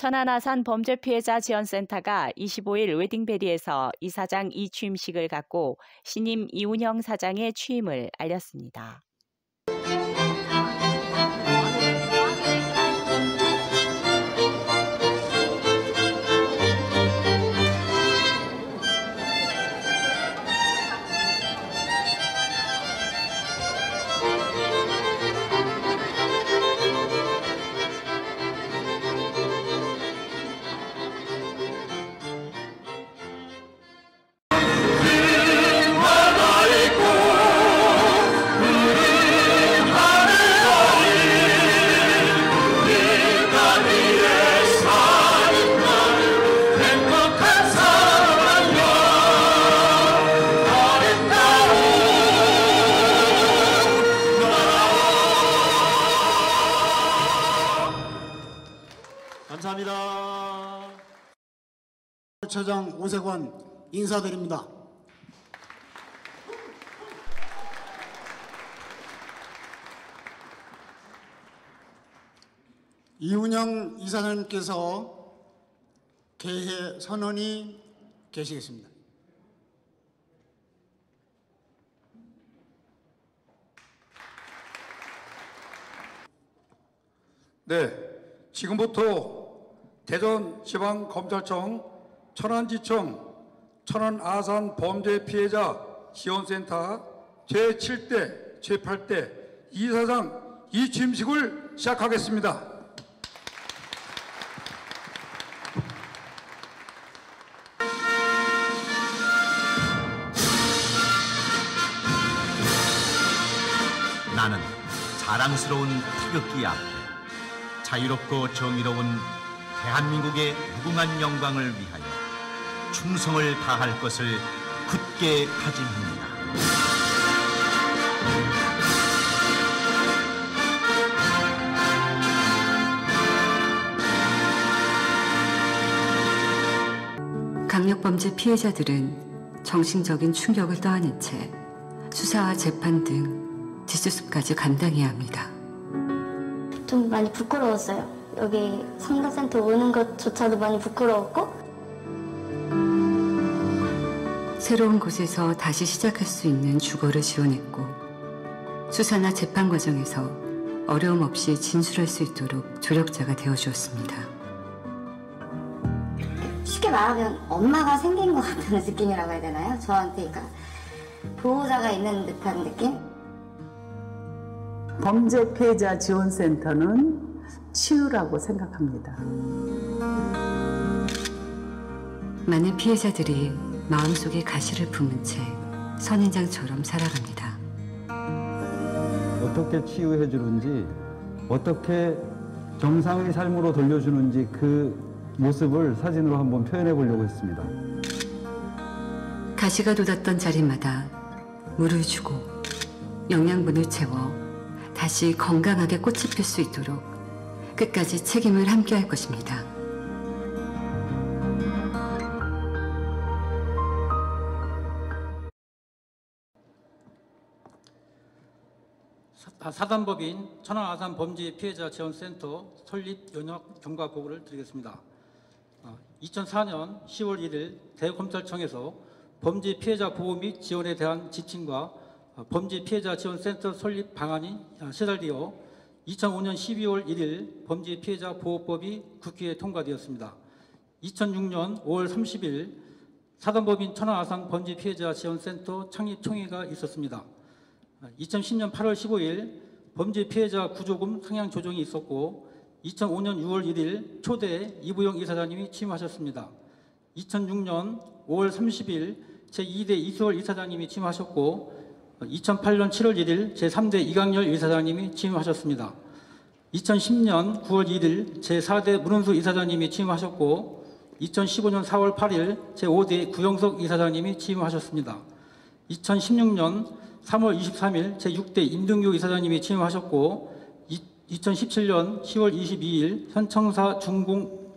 천안 아산 범죄 피해자 지원센터가 25일 웨딩베리에서 이사장 이취임식을 갖고 신임 이운영 사장의 취임을 알렸습니다. 감사합니다. 처장 오세관 인사드립니다. 이운영 이사장님께서 개회 선언이 계시겠습니다. 네, 지금부터 대전지방검찰청 천안지청 천안아산 범죄 피해자 지원센터 제7대, 제8대 이사장 이취임식을 시작하겠습니다. 나는 자랑스러운 태극기 앞에 자유롭고 정의로운 대한민국의 무궁한 영광을 위하여 충성을 다할 것을 굳게 다짐합니다. 강력범죄 피해자들은 정신적인 충격을 떠안은 채 수사와 재판 등 뒷수습까지 감당해야 합니다. 좀 많이 부끄러웠어요. 여기 상담센터 오는 것조차도 많이 부끄러웠고, 새로운 곳에서 다시 시작할 수 있는 주거를 지원했고, 수사나 재판 과정에서 어려움 없이 진술할 수 있도록 조력자가 되어주었습니다. 쉽게 말하면 엄마가 생긴 것 같다는 느낌이라고 해야 되나요? 저한테 그러니까 보호자가 있는 듯한 느낌? 범죄 피해자 지원센터는 치유라고 생각합니다. 많은 피해자들이 마음속에 가시를 품은 채 선인장처럼 살아갑니다. 어떻게 치유해 주는지, 어떻게 정상의 삶으로 돌려주는지 그 모습을 사진으로 한번 표현해 보려고 했습니다. 가시가 돋았던 자리마다 물을 주고 영양분을 채워 다시 건강하게 꽃이 필 수 있도록 끝까지 책임을 함께 할 것입니다. 사단법인 천안아산 범죄 피해자 지원센터 설립 연역 경과 보고를 드리겠습니다. 2004년 10월 1일 대검찰청에서 범죄 피해자 보호 및 지원에 대한 지침과 범죄 피해자 지원센터 설립 방안이 시달되어 2005년 12월 1일 범죄 피해자 보호법이 국회에 통과되었습니다. 2006년 5월 30일 사단법인 천안아산 범죄 피해자 지원센터 창립 총회가 있었습니다. 2010년 8월 15일 범죄 피해자 구조금 상향 조정이 있었고 2005년 6월 1일 초대 이부영 이사장님이 취임하셨습니다. 2006년 5월 30일 제2대 이수월 이사장님이 취임하셨고 2008년 7월 1일 제3대 이강렬 이사장님이 취임하셨습니다. 2010년 9월 1일 제4대 문은수 이사장님이 취임하셨고 2015년 4월 8일 제5대 구영석 이사장님이 취임하셨습니다. 2016년 3월 23일 제6대 임등규 이사장님이 취임하셨고 2017년 10월 22일 현청사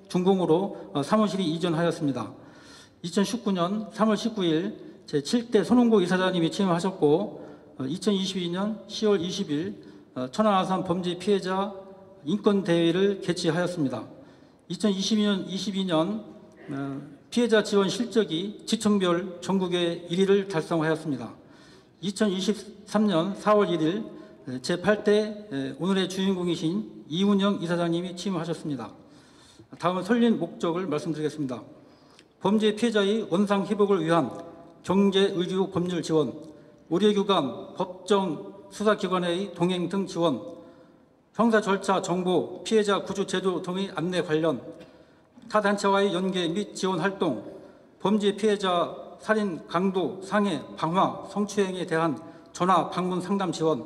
중공으로 사무실이 이전하였습니다. 2019년 3월 19일 제7대 손홍구 이사장님이 취임하셨고 2022년 10월 20일 천안아산 범죄 피해자 인권대회를 개최하였습니다. 2022년 피해자 지원 실적이 지청별 전국의 1위를 달성하였습니다. 2023년 4월 1일 제8대 오늘의 주인공이신 이운영 이사장님이 취임하셨습니다. 다음은 설립 목적을 말씀드리겠습니다. 범죄 피해자의 원상 회복을 위한 경제, 의료, 법률 지원, 의료기관, 법정, 수사기관의 동행 등 지원, 형사 절차, 정보, 피해자 구조 제도 등의 안내 관련, 타 단체와의 연계 및 지원 활동, 범죄 피해자 살인, 강도, 상해, 방화, 성추행에 대한 전화, 방문 상담 지원.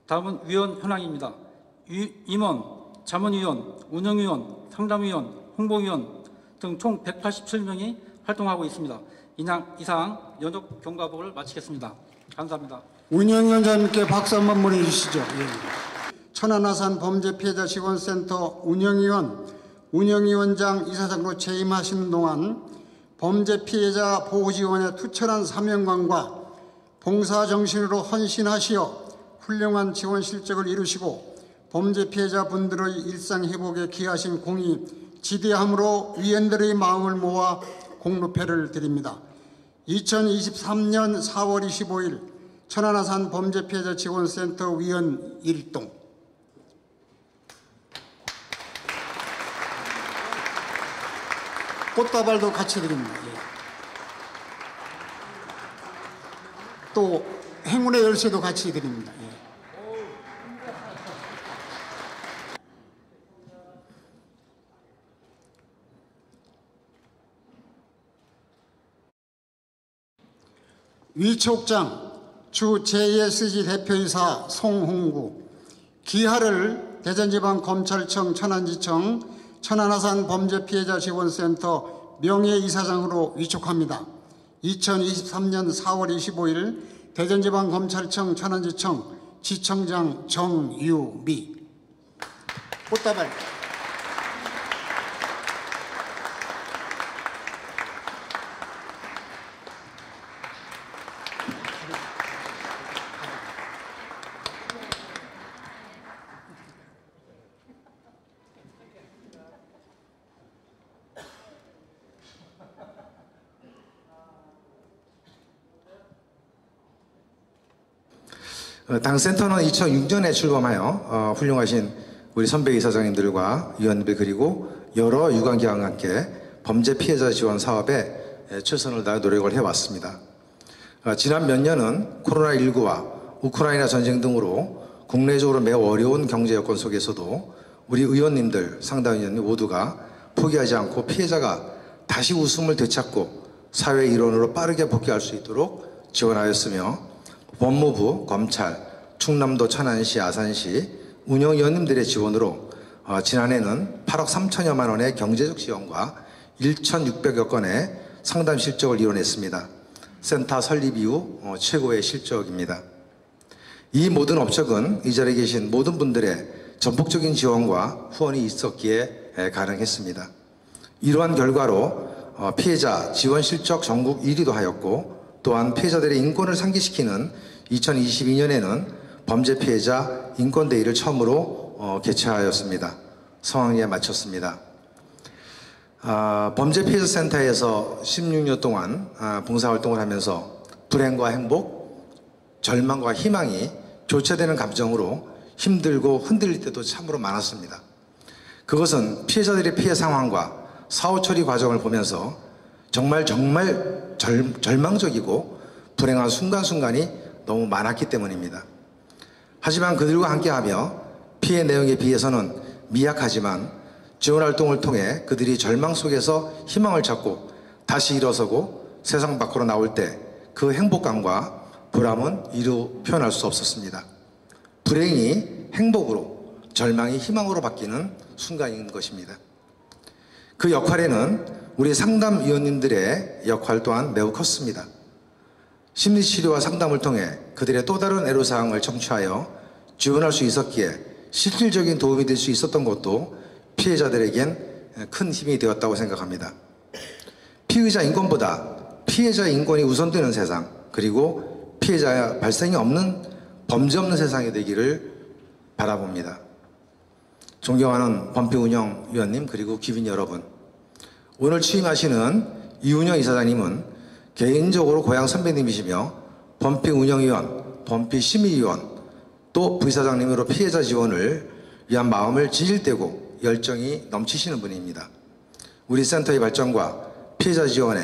다음은 위원 현황입니다. 임원, 자문위원, 운영위원, 상담위원, 홍보위원 등 총 187명이 활동하고 있습니다. 이상 연역 경과보고를 마치겠습니다. 감사합니다. 운영위원장님께 박수 한번 보내주시죠. 천안아산 범죄피해자지원센터 운영위원장 이사장으로 재임하시는 동안 범죄피해자 보호지원의 투철한 사명감과 봉사정신으로 헌신하시어 훌륭한 지원 실적을 이루시고 범죄피해자분들의 일상회복에 기하신 공이 지대함으로 위원들의 마음을 모아 공로패를 드립니다. 2023년 4월 25일 천안아산 범죄피해자지원센터 위원 1동. 꽃다발도 같이 드립니다. 또 행운의 열쇠도 같이 드립니다. 위촉장 주 JSG 대표이사 송홍구, 기하를 대전지방검찰청 천안지청 천안아산 범죄피해자지원센터 명예이사장으로 위촉합니다. 2023년 4월 25일 대전지방검찰청 천안지청 지청장 정유미. 꽃다발. 당 센터는 2006년에 출범하여 훌륭하신 우리 선배 이사장님들과 위원들 그리고 여러 유관기관과 함께 범죄 피해자 지원 사업에 최선을 다해 노력을 해왔습니다. 지난 몇 년은 코로나19와 우크라이나 전쟁 등으로 국내적으로 매우 어려운 경제 여건 속에서도 우리 의원님들, 상당위원님 모두가 포기하지 않고 피해자가 다시 웃음을 되찾고 사회 일원으로 빠르게 복귀할 수 있도록 지원하였으며 법무부, 검찰, 충남도 천안시, 아산시 운영위원님들의 지원으로 지난해는 8억 3천여만 원의 경제적 지원과 1,600여 건의 상담 실적을 이뤄냈습니다. 센터 설립 이후 최고의 실적입니다. 이 모든 업적은 이 자리에 계신 모든 분들의 전폭적인 지원과 후원이 있었기에 가능했습니다. 이러한 결과로 피해자 지원 실적 전국 1위도 하였고 또한 피해자들의 인권을 상기시키는 2022년에는 범죄 피해자 인권데이를 처음으로 개최하였습니다. 성황리에 마쳤습니다. 범죄 피해자 센터에서 16년 동안 봉사활동을 하면서 불행과 행복, 절망과 희망이 교차되는 감정으로 힘들고 흔들릴 때도 참으로 많았습니다. 그것은 피해자들의 피해 상황과 사후 처리 과정을 보면서 정말 절망적이고 불행한 순간순간이 너무 많았기 때문입니다. 하지만 그들과 함께하며 피해 내용에 비해서는 미약하지만 지원활동을 통해 그들이 절망 속에서 희망을 찾고 다시 일어서고 세상 밖으로 나올 때 그 행복감과 보람은 이루 표현할 수 없었습니다. 불행이 행복으로, 절망이 희망으로 바뀌는 순간인 것입니다. 그 역할에는 우리 상담위원님들의 역할 또한 매우 컸습니다. 심리치료와 상담을 통해 그들의 또 다른 애로사항을 청취하여 지원할 수 있었기에 실질적인 도움이 될 수 있었던 것도 피해자들에겐 큰 힘이 되었다고 생각합니다. 피의자 인권보다 피해자의 인권이 우선되는 세상, 그리고 피해자 발생이 없는 범죄 없는 세상이 되기를 바라봅니다. 존경하는 범피운영위원님 그리고 귀빈 여러분, 오늘 취임하시는 이운영 이사장님은 개인적으로 고향 선배님이시며 범피운영위원, 범피심의위원, 또 부이사장님으로 피해자 지원을 위한 마음을 질일대고 열정이 넘치시는 분입니다. 우리 센터의 발전과 피해자 지원에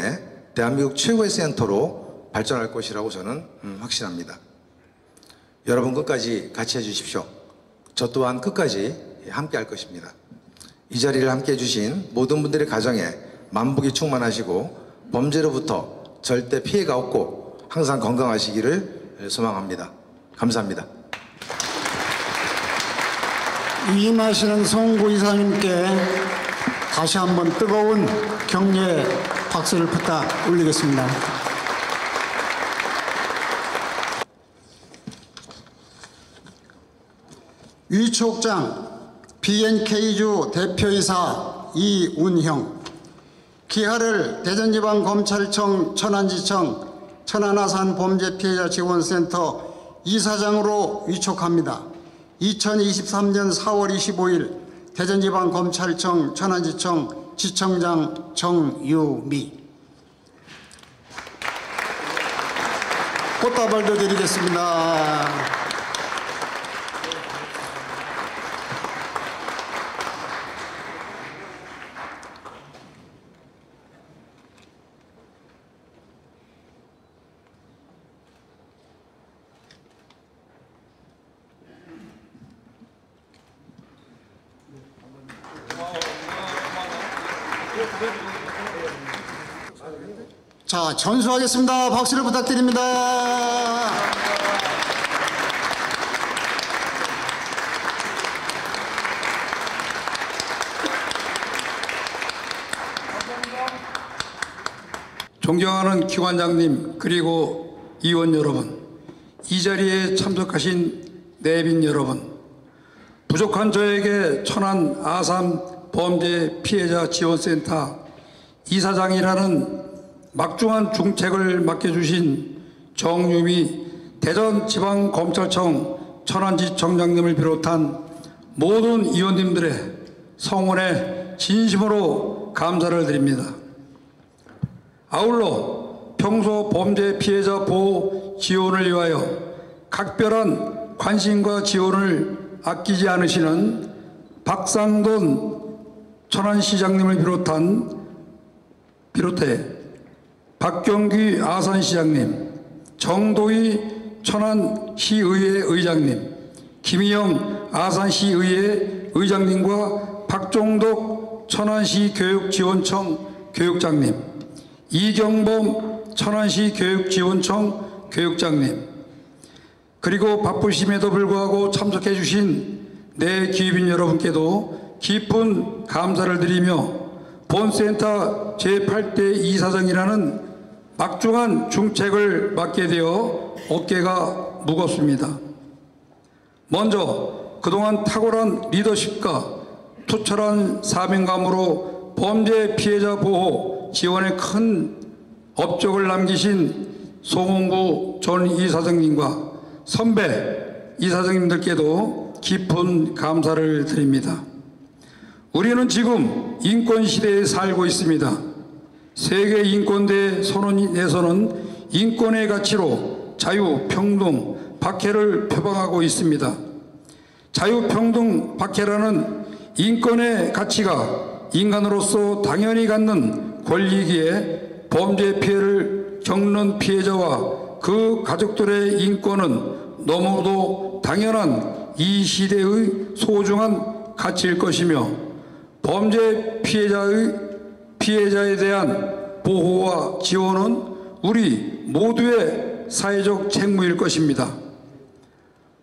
대한민국 최고의 센터로 발전할 것이라고 저는 확신합니다. 여러분 끝까지 같이 해주십시오. 저 또한 끝까지 함께 할 것입니다. 이 자리를 함께 해주신 모든 분들의 가정에 만복이 충만하시고 범죄로부터 절대 피해가 없고 항상 건강하시기를 소망합니다. 감사합니다. 위임하시는 송구 이사님께 다시 한번 뜨거운 격려의 박수를 부탁 올리겠습니다. 위촉장 BNK주 대표이사 이운형, 기하를 대전지방검찰청 천안지청 천안아산범죄피해자지원센터 이사장으로 위촉합니다. 2023년 4월 25일 대전지방검찰청 천안지청 지청장 정유미. 꽃다발도 드리겠습니다. 자, 전수하겠습니다. 박수를 부탁드립니다. 존경하는 기관장님 그리고 의원 여러분, 이 자리에 참석하신 내빈 여러분, 부족한 저에게 천안 아산 범죄 피해자 지원센터 이사장이라는 막중한 중책을 맡겨주신 정유미 대전지방검찰청 천안지청장님을 비롯한 모든 의원님들의 성원에 진심으로 감사를 드립니다. 아울러 평소 범죄 피해자 보호 지원을 위하여 각별한 관심과 지원을 아끼지 않으시는 박상돈 천안시장님을 비롯해 박경규 아산시장님, 정도희 천안시의회 의장님, 김희영 아산시의회 의장님과 박종덕 천안시 교육지원청 교육장님, 이경범 천안시 교육지원청 교육장님, 그리고 바쁘심에도 불구하고 참석해 주신 내 기업인 여러분께도 깊은 감사를 드리며 본센터 제8대 이사장이라는 막중한 중책을 맡게 되어 어깨가 무겁습니다. 먼저 그동안 탁월한 리더십과 투철한 사명감으로 범죄 피해자 보호 지원에 큰 업적을 남기신 송홍구 전 이사장님과 선배 이사장님들께도 깊은 감사를 드립니다. 우리는 지금 인권시대에 살고 있습니다. 세계인권대 선언에서는 인권의 가치로 자유, 평등, 박해를 표방하고 있습니다. 자유, 평등, 박해라는 인권의 가치가 인간으로서 당연히 갖는 권리이기에 범죄 피해를 겪는 피해자와 그 가족들의 인권은 너무도 당연한 이 시대의 소중한 가치일 것이며 범죄 피해자에 대한 보호와 지원은 우리 모두의 사회적 책무일 것입니다.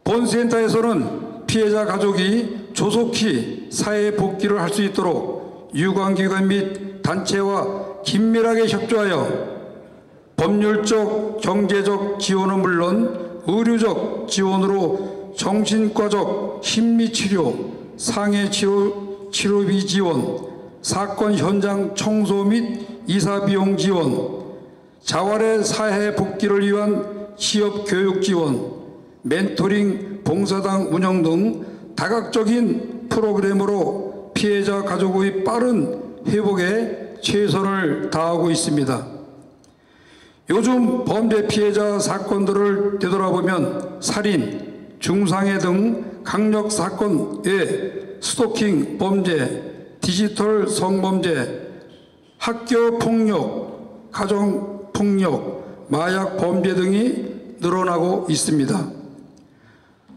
본센터에서는 피해자 가족이 조속히 사회 복귀를 할 수 있도록 유관기관 및 단체와 긴밀하게 협조하여 법률적, 경제적 지원은 물론 의료적 지원으로 정신과적 심리치료, 상해치료비 지원, 사건 현장 청소 및 이사비용 지원, 자활의 사회 복귀를 위한 취업 교육 지원, 멘토링 봉사당 운영 등 다각적인 프로그램으로 피해자 가족의 빠른 회복에 최선을 다하고 있습니다. 요즘 범죄 피해자 사건들을 되돌아보면 살인, 중상해 등 강력 사건 외 스토킹 범죄, 디지털 성범죄, 학교 폭력, 가정 폭력, 마약 범죄 등이 늘어나고 있습니다.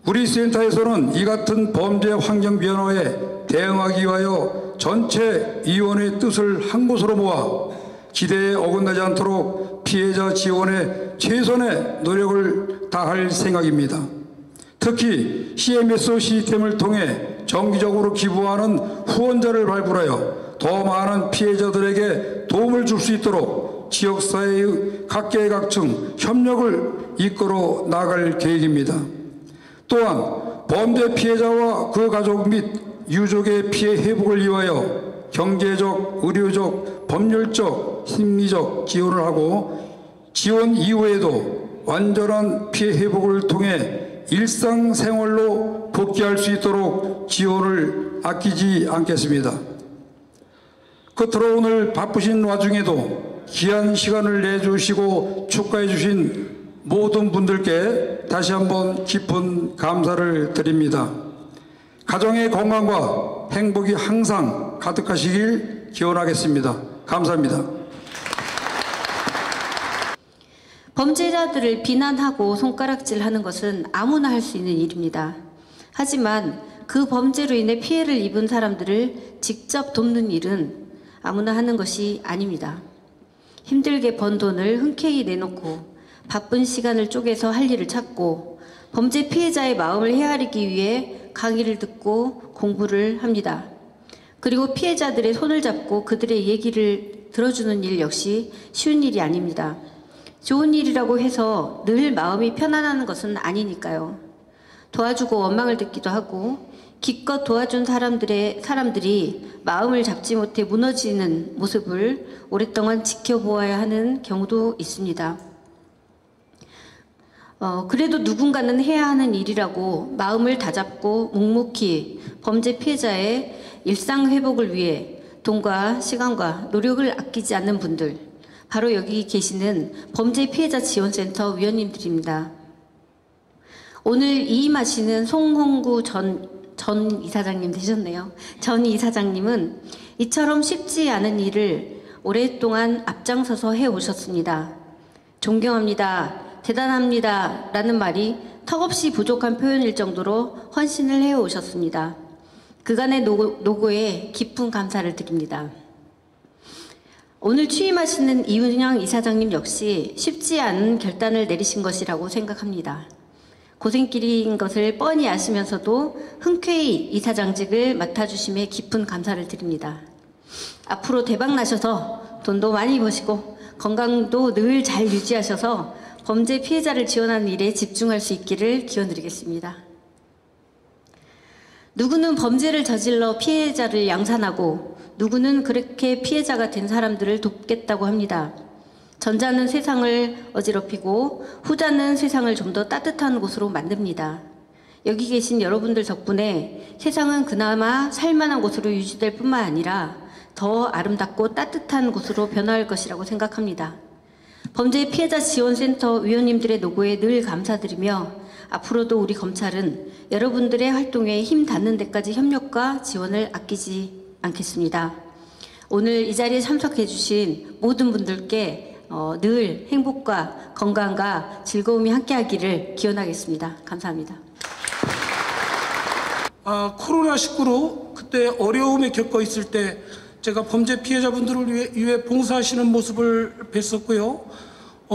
우리 센터에서는 이 같은 범죄 환경 변화에 대응하기 위하여 전체 위원회의 뜻을 한 곳으로 모아 기대에 어긋나지 않도록 피해자 지원에 최선의 노력을 다할 생각입니다. 특히 CMS 시스템을 통해 정기적으로 기부하는 후원자를 발굴하여 더 많은 피해자들에게 도움을 줄 수 있도록 지역사회의 각계각층 협력을 이끌어 나갈 계획입니다. 또한 범죄 피해자와 그 가족 및 유족의 피해 회복을 위하여 경제적, 의료적, 법률적, 심리적 지원을 하고 지원 이후에도 완전한 피해 회복을 통해 일상생활로 복귀할 수 있도록 지원을 아끼지 않겠습니다. 끝으로 오늘 바쁘신 와중에도 귀한 시간을 내주시고 축하해 주신 모든 분들께 다시 한번 깊은 감사를 드립니다. 가정의 건강과 행복이 항상 가득하시길 기원하겠습니다. 감사합니다. 범죄자들을 비난하고 손가락질하는 것은 아무나 할 수 있는 일입니다. 하지만 그 범죄로 인해 피해를 입은 사람들을 직접 돕는 일은 아무나 하는 것이 아닙니다. 힘들게 번 돈을 흔쾌히 내놓고 바쁜 시간을 쪼개서 할 일을 찾고 범죄 피해자의 마음을 헤아리기 위해 강의를 듣고 공부를 합니다. 그리고 피해자들의 손을 잡고 그들의 얘기를 들어주는 일 역시 쉬운 일이 아닙니다. 좋은 일이라고 해서 늘 마음이 편안한 것은 아니니까요. 도와주고 원망을 듣기도 하고 기껏 도와준 사람들이 마음을 잡지 못해 무너지는 모습을 오랫동안 지켜보아야 하는 경우도 있습니다. 그래도 누군가는 해야 하는 일이라고 마음을 다잡고 묵묵히 범죄 피해자의 일상 회복을 위해 돈과 시간과 노력을 아끼지 않는 분들, 바로 여기 계시는 범죄 피해자 지원센터 위원님들입니다. 오늘 이임하시는 송홍구 전 이사장님 되셨네요. 전 이사장님은 이처럼 쉽지 않은 일을 오랫동안 앞장서서 해오셨습니다. 존경합니다, 대단합니다 라는 말이 턱없이 부족한 표현일 정도로 헌신을 해오셨습니다. 그간의 노고에 깊은 감사를 드립니다. 오늘 취임하시는 이운영 이사장님 역시 쉽지 않은 결단을 내리신 것이라고 생각합니다. 고생길인 것을 뻔히 아시면서도 흔쾌히 이사장직을 맡아주심에 깊은 감사를 드립니다. 앞으로 대박나셔서 돈도 많이 버시고 건강도 늘 잘 유지하셔서 범죄 피해자를 지원하는 일에 집중할 수 있기를 기원드리겠습니다. 누구는 범죄를 저질러 피해자를 양산하고 누구는 그렇게 피해자가 된 사람들을 돕겠다고 합니다. 전자는 세상을 어지럽히고 후자는 세상을 좀 더 따뜻한 곳으로 만듭니다. 여기 계신 여러분들 덕분에 세상은 그나마 살만한 곳으로 유지될 뿐만 아니라 더 아름답고 따뜻한 곳으로 변화할 것이라고 생각합니다. 범죄 피해자 지원센터 위원님들의 노고에 늘 감사드리며 앞으로도 우리 검찰은 여러분들의 활동에 힘 닿는 데까지 협력과 지원을 아끼지 않겠습니다. 오늘 이 자리에 참석해 주신 모든 분들께 늘 행복과 건강과 즐거움이 함께하기를 기원하겠습니다. 감사합니다. 코로나19로 그때 어려움에 겪어 있을 때 제가 범죄 피해자분들을 위해 봉사하시는 모습을 뵀었고요.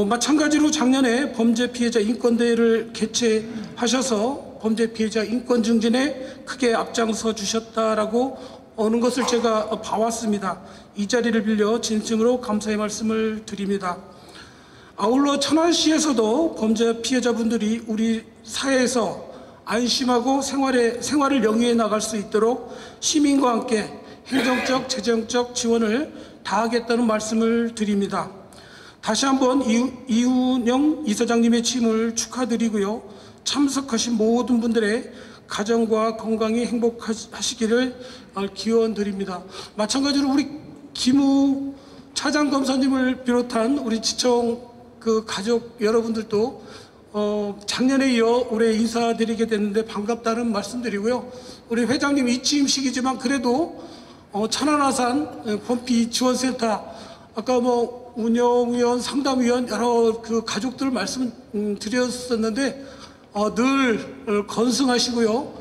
마찬가지로 작년에 범죄 피해자 인권대회를 개최하셔서 범죄 피해자 인권 증진에 크게 앞장서 주셨다라고 어느 것을 제가 봐왔습니다. 이 자리를 빌려 진심으로 감사의 말씀을 드립니다. 아울러 천안시에서도 범죄 피해자분들이 우리 사회에서 안심하고 생활을 영위해 나갈 수 있도록 시민과 함께 행정적, 재정적 지원을 다하겠다는 말씀을 드립니다. 다시 한번 이운영 이사장님의 취임을 축하드리고요. 참석하신 모든 분들의 가정과 건강히 행복하시기를 기원드립니다. 마찬가지로 우리 김우 차장 검사님을 비롯한 우리 지청 그 가족 여러분들도 작년에 이어 올해 인사드리게 됐는데 반갑다는 말씀드리고요. 우리 회장님 이취임식이지만 그래도 천안아산 범피 지원센터 아까 뭐 운영위원, 상담위원 여러 그 가족들 말씀드렸었는데 늘 건승하시고요.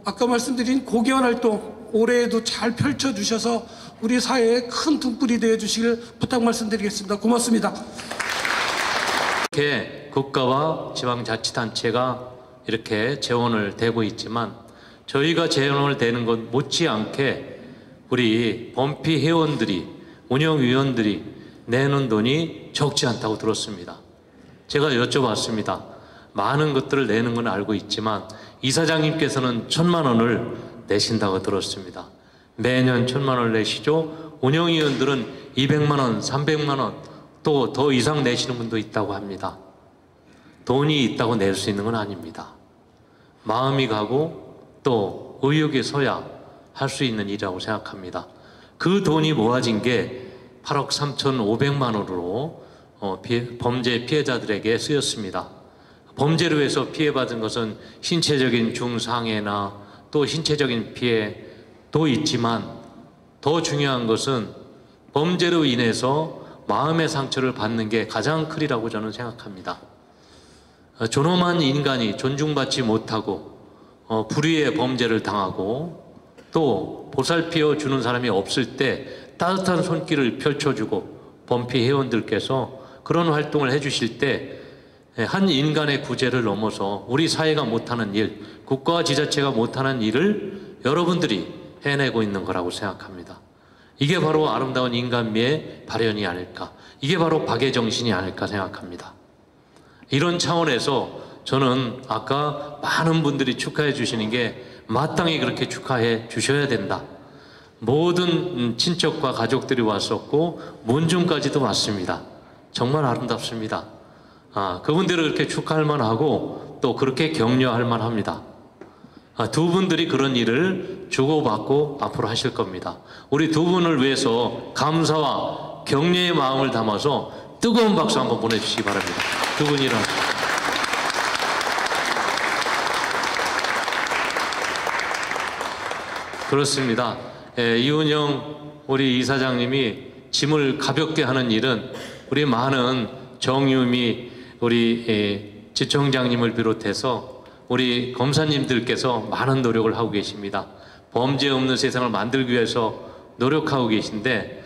아까 말씀드린 고귀한 활동 올해에도 잘 펼쳐주셔서 우리 사회에 큰 등불이 되어주시길 부탁 말씀드리겠습니다. 고맙습니다. 이렇게 국가와 지방자치단체가 이렇게 재원을 대고 있지만 저희가 재원을 대는 것 못지않게 우리 범피 회원들이 운영위원들이 내는 돈이 적지 않다고 들었습니다. 제가 여쭤봤습니다. 많은 것들을 내는 건 알고 있지만 이사장님께서는 1,000만 원을 내신다고 들었습니다. 매년 1,000만 원을 내시죠. 운영위원들은 200만 원, 300만 원, 또 더 이상 내시는 분도 있다고 합니다. 돈이 있다고 낼 수 있는 건 아닙니다. 마음이 가고 또 의욕이 서야 할 수 있는 일이라고 생각합니다. 그 돈이 모아진 게 8억 3,500만 원으로 범죄 피해자들에게 쓰였습니다. 범죄로 해서 피해받은 것은 신체적인 중상해나 또 신체적인 피해도 있지만 더 중요한 것은 범죄로 인해서 마음의 상처를 받는 게 가장 크리라고 저는 생각합니다. 존엄한 인간이 존중받지 못하고 불의의 범죄를 당하고 또 보살펴 주는 사람이 없을 때 따뜻한 손길을 펼쳐주고 범피 회원들께서 그런 활동을 해주실 때 한 인간의 구제를 넘어서 우리 사회가 못하는 일, 국가와 지자체가 못하는 일을 여러분들이 해내고 있는 거라고 생각합니다. 이게 바로 아름다운 인간미의 발현이 아닐까, 이게 바로 박애 정신이 아닐까 생각합니다. 이런 차원에서 저는 아까 많은 분들이 축하해 주시는 게 마땅히 그렇게 축하해 주셔야 된다. 모든 친척과 가족들이 왔었고 문중까지도 왔습니다. 정말 아름답습니다. 그분들을 그렇게 축하할 만하고 또 그렇게 격려할 만합니다. 두 분들이 그런 일을 주고받고 앞으로 하실 겁니다. 우리 두 분을 위해서 감사와 격려의 마음을 담아서 뜨거운 박수 한번 보내주시기 바랍니다. 두 분이랑. 그렇습니다. 이운영 우리 이사장님이 짐을 가볍게 하는 일은 우리 많은 정유미 우리 지청장님을 비롯해서 우리 검사님들께서 많은 노력을 하고 계십니다. 범죄 없는 세상을 만들기 위해서 노력하고 계신데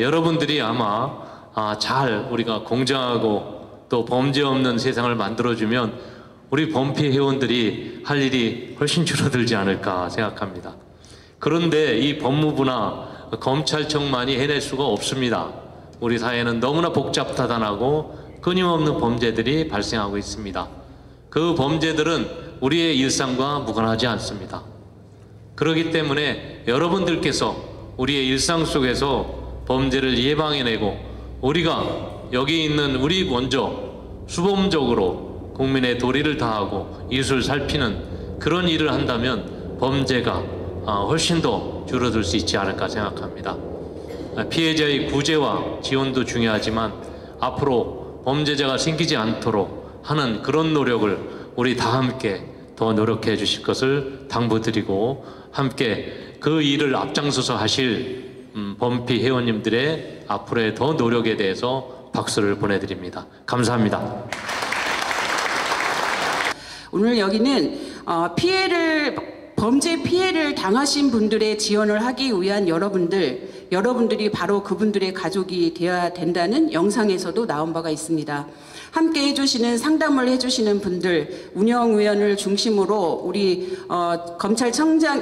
여러분들이 아마 잘 우리가 공정하고 또 범죄 없는 세상을 만들어주면 우리 범피 회원들이 할 일이 훨씬 줄어들지 않을까 생각합니다. 그런데 이 법무부나 검찰청만이 해낼 수가 없습니다. 우리 사회는 너무나 복잡다단하고 끊임없는 범죄들이 발생하고 있습니다. 그 범죄들은 우리의 일상과 무관하지 않습니다. 그렇기 때문에 여러분들께서 우리의 일상 속에서 범죄를 예방해내고 우리가 여기 있는 우리 먼저 수범적으로 국민의 도리를 다하고 이웃을 살피는 그런 일을 한다면 범죄가 훨씬 더 줄어들 수 있지 않을까 생각합니다. 피해자의 구제와 지원도 중요하지만 앞으로 범죄자가 생기지 않도록 하는 그런 노력을 우리 다 함께 더 노력해 주실 것을 당부드리고 함께 그 일을 앞장서서 하실 범피 회원님들의 앞으로의 더 노력에 대해서 박수를 보내드립니다. 감사합니다. 오늘 여기는 범죄 피해를 당하신 분들의 지원을 하기 위한 여러분들이 바로 그분들의 가족이 되어야 된다는 영상에서도 나온 바가 있습니다. 함께 해주시는 상담을 해주시는 분들, 운영위원을 중심으로 우리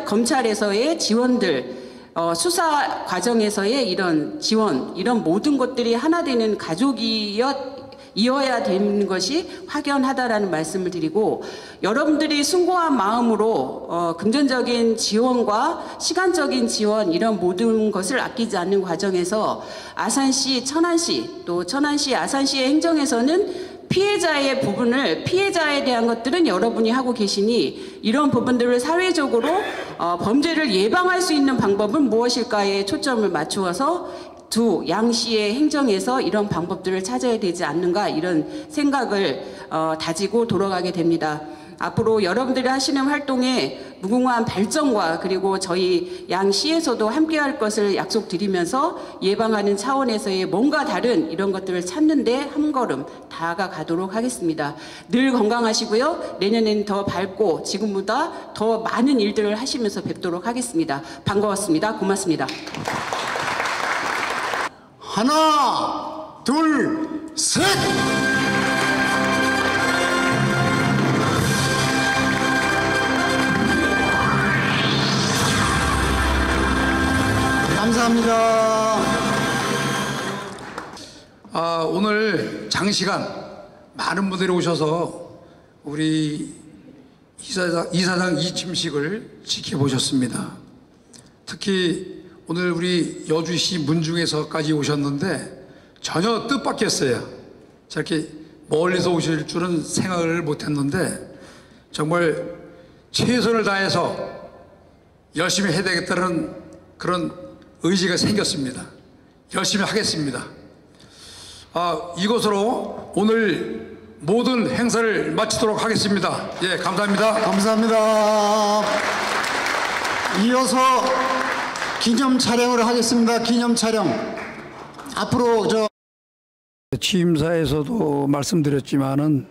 검찰에서의 지원들, 수사 과정에서의 이런 지원, 이런 모든 것들이 하나 되는 이어야 되는 것이 확연하다라는 말씀을 드리고, 여러분들이 숭고한 마음으로 금전적인 지원과 시간적인 지원, 이런 모든 것을 아끼지 않는 과정에서 아산시, 천안시, 또 천안시, 아산시의 행정에서는 피해자의 부분을 피해자에 대한 것들은 여러분이 하고 계시니 이런 부분들을 사회적으로 범죄를 예방할 수 있는 방법은 무엇일까에 초점을 맞추어서 두 양씨의 행정에서 이런 방법들을 찾아야 되지 않는가 이런 생각을 다지고 돌아가게 됩니다. 앞으로 여러분들이 하시는 활동에 무궁한 발전과 그리고 저희 양시에서도 함께할 것을 약속드리면서 예방하는 차원에서의 뭔가 다른 이런 것들을 찾는데 한 걸음 다가가도록 하겠습니다. 늘 건강하시고요. 내년에는 더 밝고 지금보다 더 많은 일들을 하시면서 뵙도록 하겠습니다. 반가웠습니다. 고맙습니다. 하나, 둘, 셋! 감사합니다. 오늘 장시간 많은 분들이 오셔서 우리 이사장 이침식을 지켜보셨습니다. 특히 오늘 우리 여주시 문중에서까지 오셨는데 전혀 뜻밖이었어요. 저렇게 멀리서 오실 줄은 생각을 못했는데 정말 최선을 다해서 열심히 해야 되겠다는 그런 의지가 생겼습니다. 열심히 하겠습니다. 이것으로 오늘 모든 행사를 마치도록 하겠습니다. 예, 감사합니다. 감사합니다. 이어서 기념 촬영을 하겠습니다. 기념 촬영. 앞으로 취임사에서도 말씀드렸지만은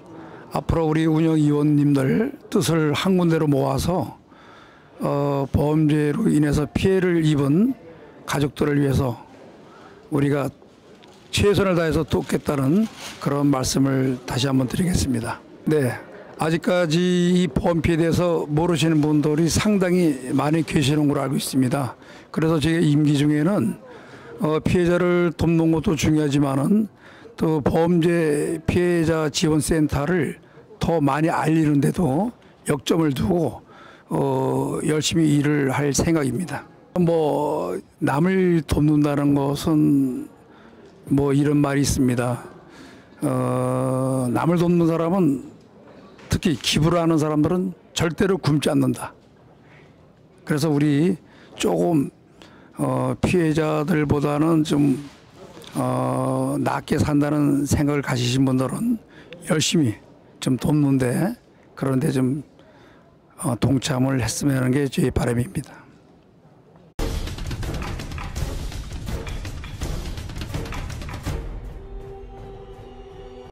앞으로 우리 운영위원님들 뜻을 한 군데로 모아서 범죄로 인해서 피해를 입은 가족들을 위해서 우리가 최선을 다해서 돕겠다는 그런 말씀을 다시 한번 드리겠습니다. 네, 아직까지 이 범피에 대해서 모르시는 분들이 상당히 많이 계시는 걸로 알고 있습니다. 그래서 제 임기 중에는 피해자를 돕는 것도 중요하지만은 또 범죄 피해자 지원센터를 더 많이 알리는데도 역점을 두고 열심히 일을 할 생각입니다. 남을 돕는다는 것은 이런 말이 있습니다. 남을 돕는 사람은 특히 기부를 하는 사람들은 절대로 굶지 않는다. 그래서 우리 조금 피해자들보다는 좀 낫게 산다는 생각을 가지신 분들은 열심히 좀 돕는데 그런데 좀 동참을 했으면 하는 게 제 바람입니다.